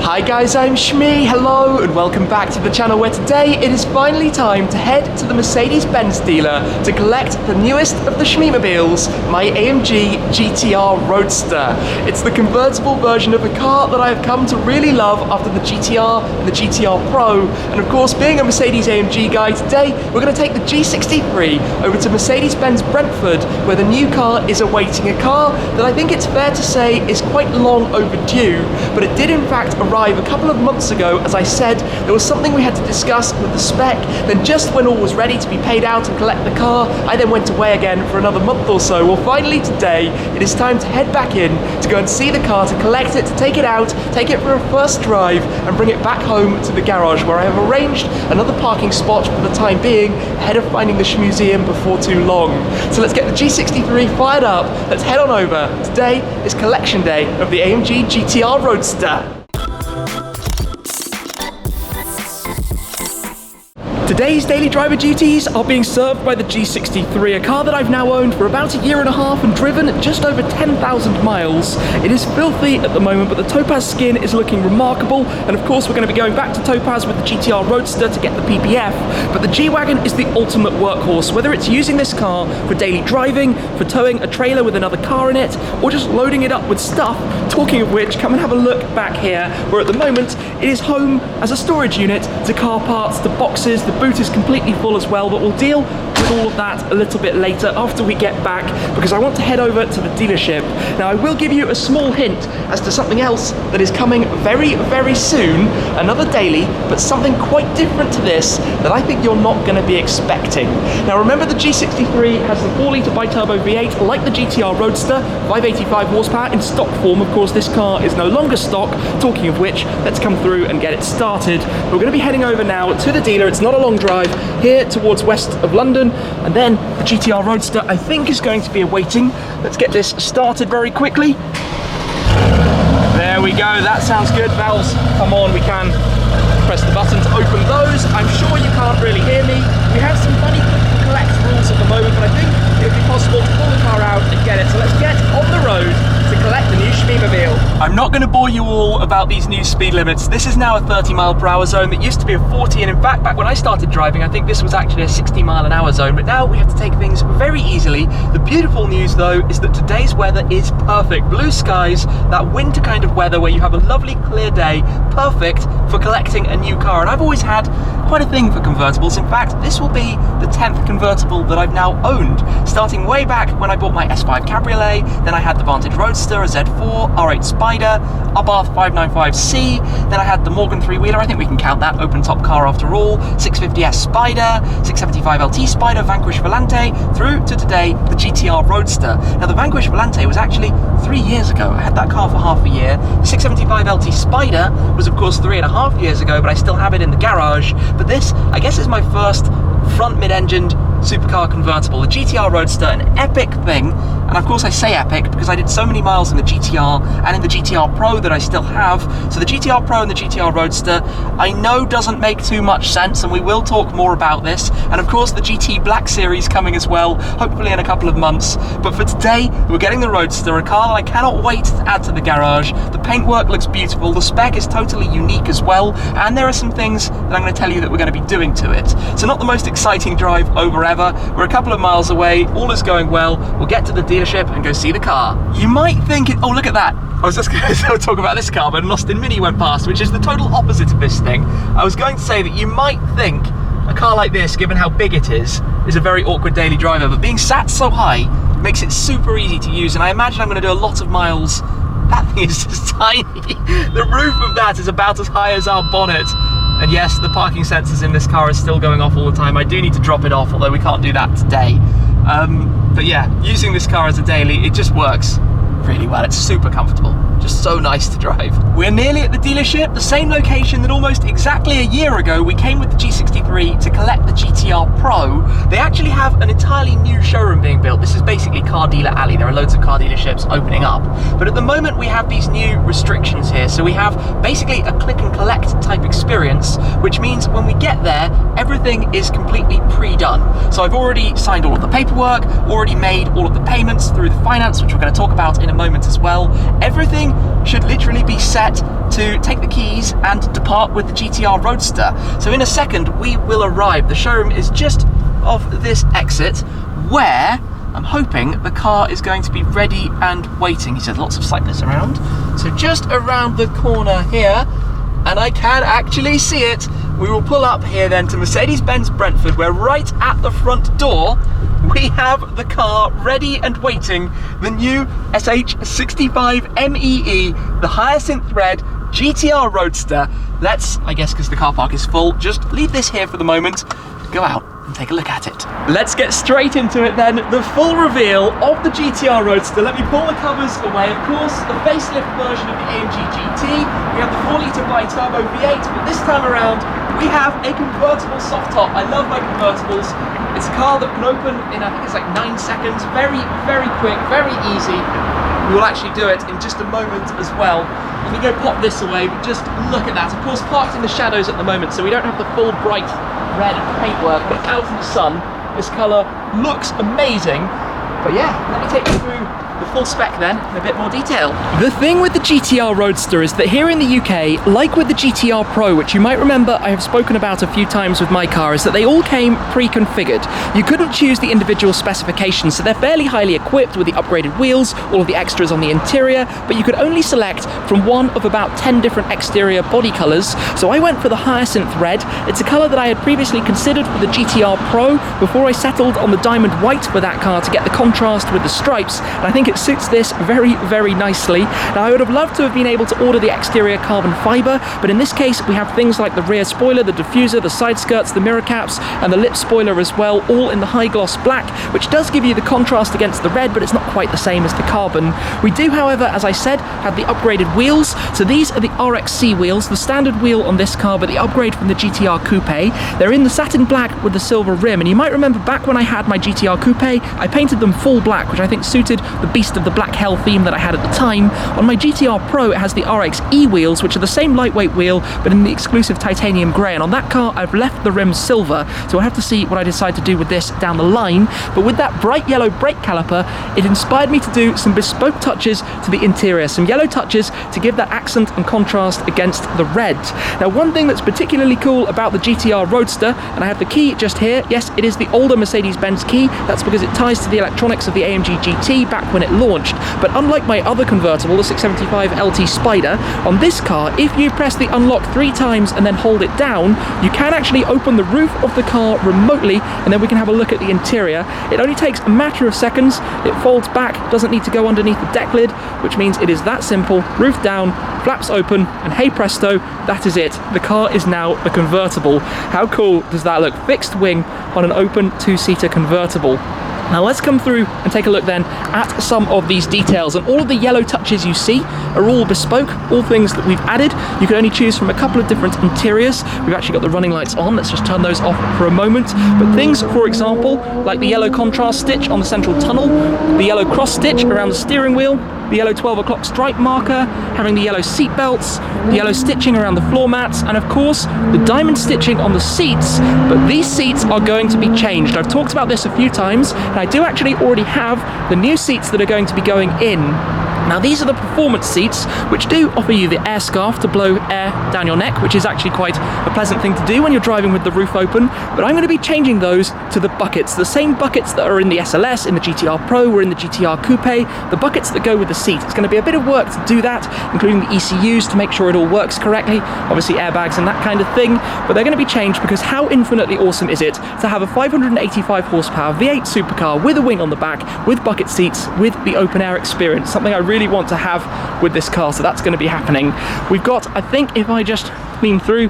Hi guys, I'm Shmee, hello and welcome back to the channel where today it is finally time to head to the Mercedes-Benz dealer to collect the newest of the Shmeemobiles, my AMG GTR Roadster. It's the convertible version of a car that I have come to really love after the GTR and the GTR Pro, and of course being a Mercedes AMG guy, today we're going to take the G63 over to Mercedes-Benz Brentford where the new car is awaiting, a car that I think it's fair to say is quite long overdue, but it did in fact arrive a couple of months ago. As I said, there was something we had to discuss with the Spec, then just when all was ready to be paid out and collect the car, I then went away again for another month or so. Well, finally today, it is time to head back in to go and see the car, to collect it, to take it out, take it for a first drive, and bring it back home to the garage where I have arranged another parking spot for the time being, ahead of finding the Shmeemuseum before too long. So let's get the G63 fired up, let's head on over. Today is collection day of the AMG GTR Roadster. Today's daily driver duties are being served by the G63, a car that I've now owned for about a year and a half and driven just over 10,000 miles. It is filthy at the moment, but the topaz skin is looking remarkable, and of course we're going to be going back to topaz with the GTR Roadster to get the PPF, but the G-Wagon is the ultimate workhorse, whether it's using this car for daily driving, for towing a trailer with another car in it, or just loading it up with stuff. Talking of which, come and have a look back here, where at the moment it is home as a storage unit to car parts, to boxes. The boot is completely full as well, but we'll deal with all of that a little bit later after we get back, because I want to head over to the dealership. Now, I will give you a small hint as to something else that is coming very, very soon, another daily, but something quite different to this that I think you're not going to be expecting. Now, remember the G63 has the 4-litre Biturbo V8 like the GTR Roadster, 585 horsepower in stock form. Of course, this car is no longer stock. Talking of which, let's come through and get it started. We're going to be heading over now to the dealer. It's not a long drive here towards west of London, and then the GTR Roadster I think is going to be awaiting. Let's get this started very quickly. There we go, that sounds good. Valves come on, we can press the button to open those. I'm sure you can't really hear me. We have some funny collect rules at the moment, but I think it would be possible to pull the car out and get it. So let's get on the road to collect the new Shmeemobile. I'm not going to bore you all about these new speed limits. This is now a 30-mile-per-hour zone that used to be a 40, and in fact, back when I started driving, I think this was actually a 60-mile-an-hour zone, but now we have to take things very easily. The beautiful news, though, is that today's weather is perfect. Blue skies, that winter kind of weather where you have a lovely clear day, perfect for collecting a new car. And I've always had quite a thing for convertibles. In fact, this will be the 10th convertible that I've now owned, starting way back when I bought my S5 Cabriolet, then I had the Vantage Roadster, a Z4, R8 Spider, Abarth 595C, then I had the Morgan three-wheeler, I think we can count that, open top car after all, 650S Spider, 675 LT Spider, Vanquish Volante, through to today, the GTR Roadster. Now the Vanquish Volante was actually 3 years ago. I had that car for half a year. The 675 LT Spider was of course 3.5 years ago, but I still have it in the garage. But this, I guess, is my first front mid-engined supercar convertible. The GTR Roadster, an epic thing, and of course I say epic because I did so many miles in the GTR and in the GTR Pro that I still have. So the GTR Pro and the GTR Roadster I know doesn't make too much sense, and we will talk more about this, and of course the GT Black Series coming as well, hopefully in a couple of months. But for today we're getting the Roadster, a car that I cannot wait to add to the garage. The paintwork looks beautiful, the spec is totally unique as well, and there are some things that I'm going to tell you that we're going to be doing to it. So not the most exciting drive over ever. We're a couple of miles away, all is going well. We'll get to the dealership and go see the car. You might think, oh look at that, I was just going to talk about this car, but an Austin Mini went past, which is the total opposite of this thing. I was going to say that you might think a car like this, given how big it is a very awkward daily driver, but being sat so high makes it super easy to use, and I imagine I'm going to do a lot of miles. That thing is just tiny. The roof of that is about as high as our bonnet. And yes, the parking sensors in this car are still going off all the time. I do need to drop it off, although we can't do that today. But yeah, using this car as a daily, it just works really well. It's super comfortable. Just so nice to drive. We're nearly at the dealership, the same location that almost exactly a year ago we came with the G63 to collect the GTR Pro. They actually have an entirely new showroom being built. This is basically Car Dealer Alley. There are loads of car dealerships opening up. But at the moment we have these new restrictions here. So we have basically a click and collect type experience, which means when we get there, everything is completely pre-done. So I've already signed all of the paperwork, already made all of the payments through the finance, which we're going to talk about in a moment as well. Everything should literally be set to take the keys and depart with the GTR Roadster. So in a second, we will arrive. The showroom is just off this exit, where I'm hoping the car is going to be ready and waiting. He says lots of cyclists around. So just around the corner here, and I can actually see it. We will pull up here then to Mercedes-Benz Brentford, where right at the front door, we have the car ready and waiting, the new SH65 MEE, the Hyacinth Red GTR Roadster. Let's, I guess because the car park is full, just leave this here for the moment, go out and take a look at it. Let's get straight into it then. The full reveal of the GTR Roadster. Let me pull the covers away. Of course, the facelift version of the AMG GT. We have the 4-litre Biturbo V8, but this time around, we have a convertible soft top. I love my convertibles. It's a car that can open in, I think it's like 9 seconds. Very, very quick, very easy. We will actually do it in just a moment as well. Let me go pop this away, but just look at that. Of course, parked in the shadows at the moment, so we don't have the full bright red paintwork, but out in the sun, this colour looks amazing. But yeah, let me take you through the full spec then in a bit more detail. The thing with the GTR Roadster is that here in the UK, like with the GTR Pro, which you might remember I have spoken about a few times with my car, is that they all came pre-configured. You couldn't choose the individual specifications, so they're fairly highly equipped with the upgraded wheels, all of the extras on the interior, but you could only select from one of about 10 different exterior body colours. So I went for the Hyacinth Red. It's a colour that I had previously considered for the GTR Pro before I settled on the diamond white for that car to get the contrast with the stripes, and I think it suits this very, very nicely. Now, I would have loved to have been able to order the exterior carbon fibre, but in this case we have things like the rear spoiler, the diffuser, the side skirts, the mirror caps, and the lip spoiler as well, all in the high gloss black, which does give you the contrast against the red, but it's not quite the same as the carbon. We do, however, as I said, have the upgraded wheels. So these are the RXC wheels, the standard wheel on this car, but the upgrade from the GTR Coupe. They're in the satin black with the silver rim, and you might remember back when I had my GTR Coupe, I painted them full black, which I think suited the Beast of the Black Hell theme that I had at the time. On my GTR Pro, it has the RXE wheels, which are the same lightweight wheel, but in the exclusive titanium grey. And on that car, I've left the rims silver, so I'll have to see what I decide to do with this down the line. But with that bright yellow brake caliper, it inspired me to do some bespoke touches to the interior, some yellow touches to give that accent and contrast against the red. Now, one thing that's particularly cool about the GTR Roadster, and I have the key just here, yes, it is the older Mercedes-Benz key. That's because it ties to the electronics of the AMG GT back when it launched. But unlike my other convertible, the 675 LT Spider, on this car, if you press the unlock 3 times and then hold it down, you can actually open the roof of the car remotely, and then we can have a look at the interior. It only takes a matter of seconds. It folds back, doesn't need to go underneath the deck lid, which means it is that simple. Roof down, flaps open, and hey presto, that is it. The car is now a convertible. How cool does that look? Fixed wing on an open 2-seater convertible. Now let's come through and take a look then at some of these details, and all of the yellow touches you see are all bespoke, all things that we've added. You can only choose from a couple of different interiors. We've actually got the running lights on. Let's just turn those off for a moment. But things, for example, like the yellow contrast stitch on the central tunnel, the yellow cross stitch around the steering wheel, the yellow 12 o'clock stripe marker, having the yellow seat belts, the yellow stitching around the floor mats, and of course the diamond stitching on the seats. But these seats are going to be changed. I've talked about this a few times, and I do actually already have the new seats that are going to be going in. Now these are the performance seats, which do offer you the air scarf to blow air down your neck, which is actually quite a pleasant thing to do when you're driving with the roof open. But I'm going to be changing those to the buckets, the same buckets that are in the SLS, in the GTR Pro, or in the GTR Coupe, the buckets that go with the seat. It's going to be a bit of work to do that, including the ECUs to make sure it all works correctly, obviously airbags and that kind of thing, but they're going to be changed because how infinitely awesome is it to have a 585 horsepower V8 supercar with a wing on the back, with bucket seats, with the open air experience, something I really want to have with this car, so that's going to be happening. We've got, I think if I just lean through,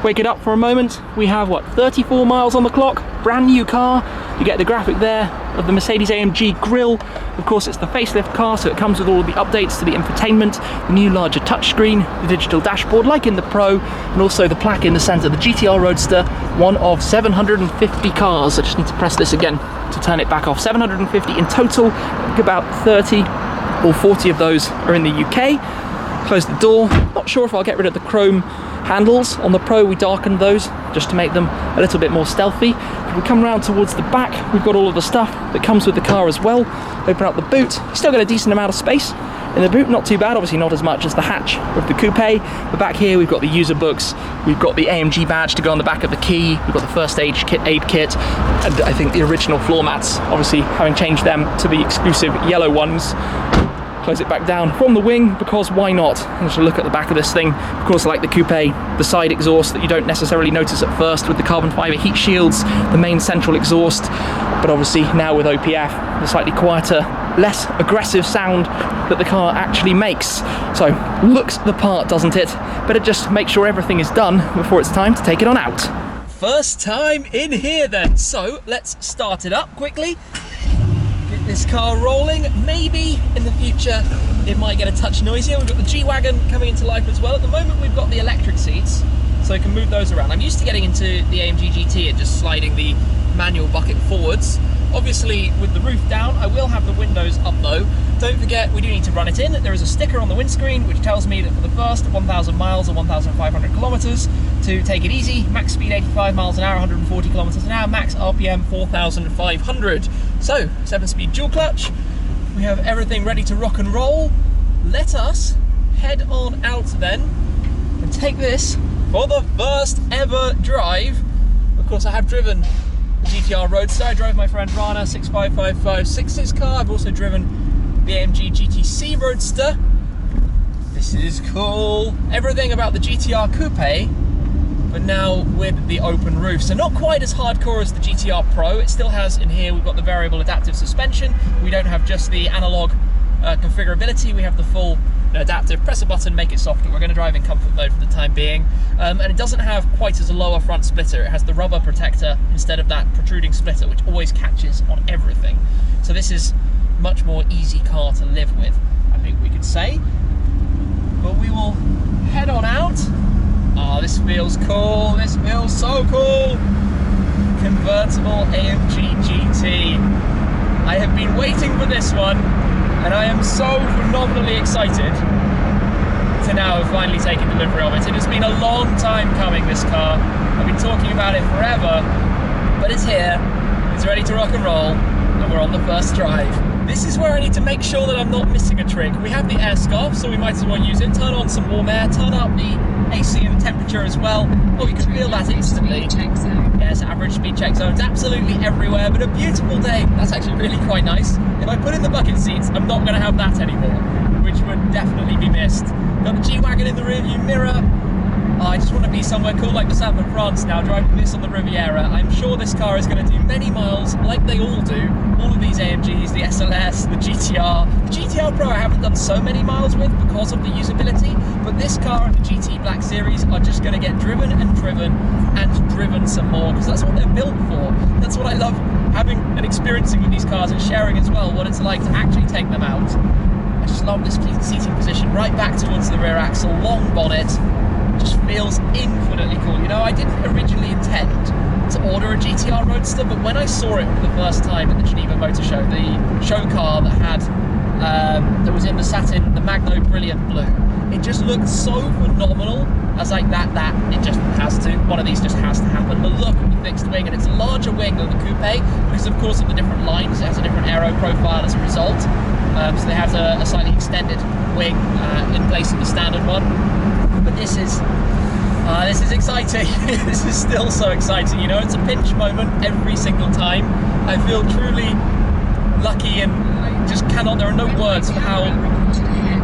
wake it up for a moment, we have what, 34 miles on the clock, brand new car. You get the graphic there of the Mercedes AMG grille. Of course, it's the facelift car, so it comes with all of the updates to the infotainment, the new larger touchscreen, the digital dashboard like in the Pro, and also the plaque in the center, the GTR Roadster, one of 750 cars. I just need to press this again to turn it back off. 750 in total, about 30 or 40 of those are in the UK. Close the door. Not sure if I'll get rid of the chrome handles. On the Pro we darkened those just to make them a little bit more stealthy. If we come around towards the back, we've got all of the stuff that comes with the car as well. Open up the boot, still got a decent amount of space. In the boot, not too bad, obviously not as much as the hatch of the coupe, but back here we've got the user books, we've got the AMG badge to go on the back of the key, we've got the first aid kit, and I think the original floor mats, obviously having changed them to the exclusive yellow ones. Close it back down from the wing, because why not? Just a look at the back of this thing. Of course, like the coupe, the side exhaust that you don't necessarily notice at first with the carbon fiber heat shields, the main central exhaust, but obviously now with OPF, the slightly quieter, less aggressive sound that the car actually makes. So looks the part, doesn't it? Better just make sure everything is done before it's time to take it on out. First time in here then, so let's start it up quickly. Get this car rolling. Maybe in the future it might get a touch noisier. We've got the G-Wagon coming into life as well. At the moment we've got the electric seats, so you can move those around. I'm used to getting into the AMG GT and just sliding the manual bucket forwards. Obviously with the roof down, I will have the windows up though. Don't forget, we do need to run it in. There is a sticker on the windscreen which tells me that for the first 1,000 miles or 1,500 kilometers to take it easy, max speed 85 miles an hour, 140 kilometers an hour, max RPM 4,500. So 7-speed dual clutch. We have everything ready to rock and roll. Let us head on out then and take this for the first ever drive. Of course, I have driven the GTR Roadster. I drove my friend Rana 65556's car. I've also driven the AMG GTC Roadster. This is cool. Everything about the GTR Coupe, but now with the open roof. So not quite as hardcore as the GTR Pro. It still has in here, we've got the variable adaptive suspension. We don't have just the analog configurability, we have the full adaptive. Press a button, make it softer. We're going to drive in comfort mode for the time being. And it doesn't have quite as a lower front splitter. It has the rubber protector instead of that protruding splitter, which always catches on everything. So this is much more easy car to live with, I think we could say. But we will head on out. Oh, this feels cool. This feels so cool. Convertible AMG GT. I have been waiting for this one, and I am so phenomenally excited to now have finally taken delivery of it. It has been a long time coming, this car. I've been talking about it forever, but it's here. It's ready to rock and roll, and we're on the first drive. This is where I need to make sure that I'm not missing a trick. We have the air scarf, so we might as well use it. Turn on some warm air, turn up the AC and the temperature as well. Oh, we can feel that instantly. Yes, average speed check zones absolutely everywhere, but a beautiful day. That's actually really quite nice. If I put in the bucket seats, I'm not going to have that anymore, which would definitely be missed. Got the G-Wagon in the rearview mirror. Oh, I just want to be somewhere cool like the south of France now, driving this on the Riviera. I'm sure this car is going to do many miles, like they all do. All of these AMGs, the SLS, the GTR. The GTR Pro I haven't done so many miles with because of the usability, but this car and the GT Black Series are just going to get driven and driven and driven some more, because that's what they're built for. That's what I love having and experiencing with these cars, and sharing as well what it's like to actually take them out. I just love this seating position, right back towards the rear axle, long bonnet. Just feels infinitely cool. You know, I didn't originally intend to order a GTR Roadster, but when I saw it for the first time at the Geneva Motor Show, the show car that had that was in the satin, the Magno Brilliant Blue, it just looked so phenomenal. I was like, that it just has to, one of these just has to happen. The look of the fixed wing, and it's a larger wing than the coupe because of course of the different lines. It has a different aero profile as a result, so they have a slightly extended wing in place of the standard one. But this is exciting. This is still so exciting. You know, it's a pinch moment every single time. I feel truly lucky, and just cannot, there are no words for how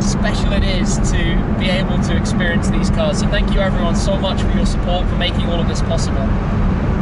special it is to be able to experience these cars. So thank you everyone so much for your support, for making all of this possible.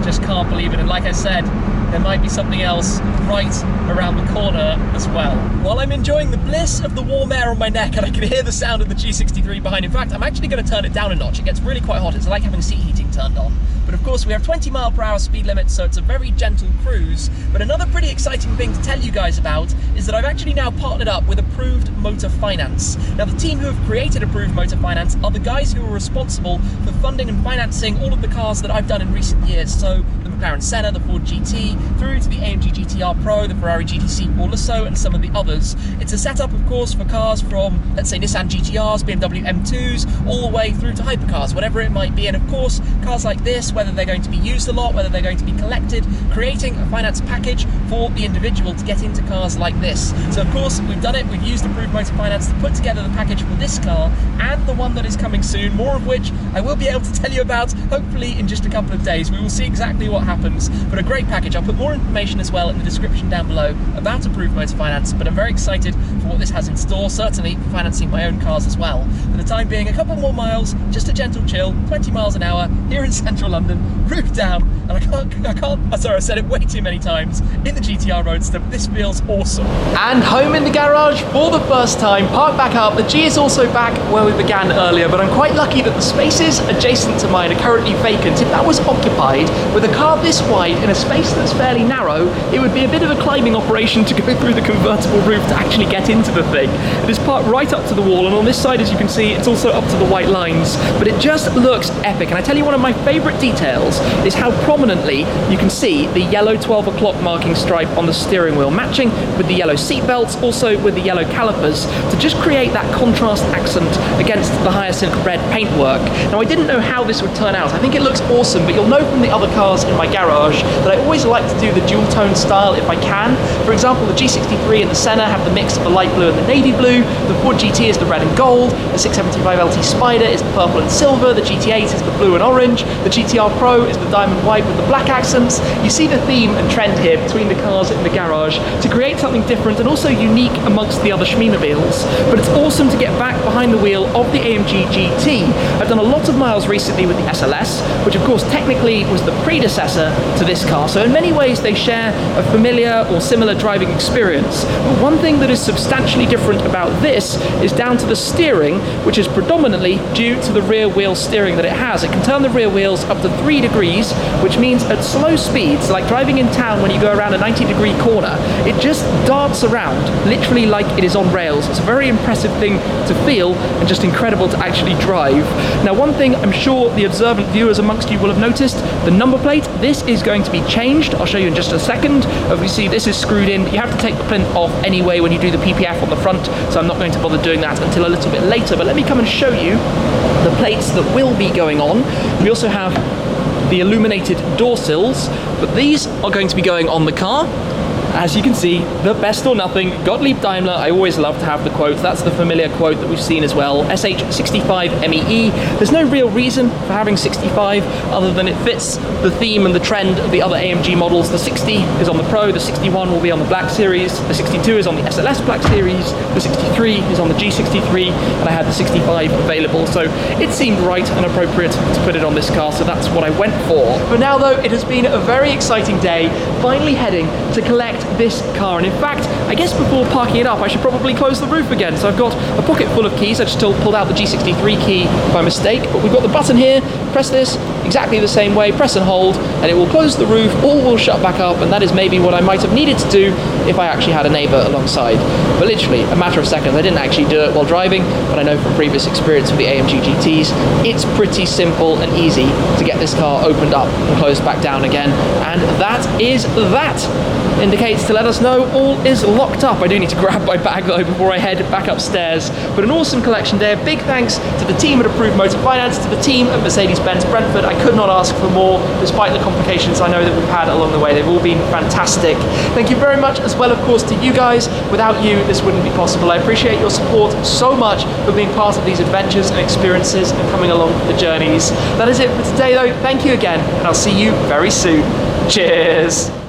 Just can't believe it. And like I said, there might be something else right around the corner as well. While I'm enjoying the bliss of the warm air on my neck, and I can hear the sound of the G63 behind, in fact, I'm actually going to turn it down a notch. It gets really quite hot. It's like having seat heating turned on. But of course we have 20-mile-per-hour speed limit, so it's a very gentle cruise. But another pretty exciting thing to tell you guys about is that I've actually now partnered up with Approved Motor Finance. Now, the team who have created Approved Motor Finance are the guys who are responsible for funding and financing all of the cars that I've done in recent years. So the McLaren Senna, the Ford GT, through to the AMG GTR Pro, the Ferrari GTC Orlusso, and some of the others. It's a setup, of course, for cars from, let's say, Nissan GTRs, BMW M2s, all the way through to hypercars, whatever it might be. And of course, cars like this, where whether they're going to be used a lot, whether they're going to be collected, creating a finance package for the individual to get into cars like this. So of course, we've done it. We've used Approved Motor Finance to put together the package for this car and the one that is coming soon, more of which I will be able to tell you about, hopefully in just a couple of days. We will see exactly what happens, but a great package. I'll put more information as well in the description down below about Approved Motor Finance, but I'm very excited for what this has in store, certainly for financing my own cars as well. For the time being, a couple more miles, just a gentle chill, 20 miles an hour here in central London, roof down, and sorry, I said it way too many times, in the GTR Roadster. This feels awesome. And home in the garage for the first time, parked back up. The G is also back where we began earlier, but I'm quite lucky that the spaces adjacent to mine are currently vacant. If that was occupied with a car this wide in a space that's fairly narrow, it would be a bit of a climbing operation to go through the convertible roof to actually get into the thing. It is parked right up to the wall, and on this side, as you can see, it's also up to the white lines, but it just looks epic. And I tell you, one of my favorite details is how prominently you can see the yellow 12 o'clock marking stripe on the steering wheel, matching with the yellow seat belts, also with the yellow calipers, to just create that contrast accent against the Hyacinth Red paintwork. Now, I didn't know how this would turn out. I think it looks awesome, but you'll know from the other cars in my garage that I always like to do the dual tone style if I can. For example, the G63 and the Senna have the mix of the light blue and the navy blue, the Ford GT is the red and gold, the 675 LT Spider is the purple and silver, the GT8 is the blue and orange, the GTR Pro is the diamond white with the black accents. You see the theme and trend here between the cars in the garage to create something different and also unique amongst the other Shmeemobiles. But it's awesome to get back behind the wheel of the AMG GT. I've done a lot of miles recently with the SLS, which of course technically was the predecessor to this car. So in many ways they share a familiar or similar driving experience. But one thing that is substantially different about this is down to the steering, which is predominantly due to the rear wheel steering that it has. It can turn the rear wheels up to 3 degrees, which means at slow speeds, like driving in town when you go around a 90-degree corner, it just darts around, literally like it is on rails. It's a very impressive thing to feel and just incredible to actually drive. Now, one thing I'm sure the observant viewers amongst you will have noticed, the number plate, this is going to be changed. I'll show you in just a second. Obviously, this is screwed in, but you have to take the plinth off anyway when you do the PPF on the front, so I'm not going to bother doing that until a little bit later. But let me come and show you the plates that will be going on. We also have the illuminated door sills, but these are going to be going on the car. As you can see, the best or nothing, Gottlieb Daimler. I always love to have the quote. That's the familiar quote that we've seen as well. SH65 MEE. There's no real reason for having 65 other than it fits the theme and the trend of the other AMG models. The 60 is on the Pro, the 61 will be on the Black Series, the 62 is on the SLS Black Series, the 63 is on the G63, and I had the 65 available. So it seemed right and appropriate to put it on this car, so that's what I went for. But now though, it has been a very exciting day, finally heading to collect this car. And in fact, I guess before parking it up, I should probably close the roof again. So I've got a pocket full of keys. I just pulled out the G63 key by mistake, but we've got the button here. Press this exactly the same way, press and hold, and it will close the roof, all will shut back up, and that is maybe what I might have needed to do if I actually had a neighbor alongside. But literally, a matter of seconds. I didn't actually do it while driving, but I know from previous experience with the AMG GTs, it's pretty simple and easy to get this car opened up and closed back down again. And that is that. Indicates to let us know all is locked up. I do need to grab my bag though before I head back upstairs. But an awesome collection day. A big thanks to the team at Approved Motor Finance, to the team at Mercedes-Benz Brentford. I could not ask for more, despite the complications I know that we've had along the way. They've all been fantastic. Thank you very much as well, of course, to you guys. Without you, this wouldn't be possible. I appreciate your support so much for being part of these adventures and experiences and coming along for the journeys. That is it for today though. Thank you again, and I'll see you very soon. Cheers.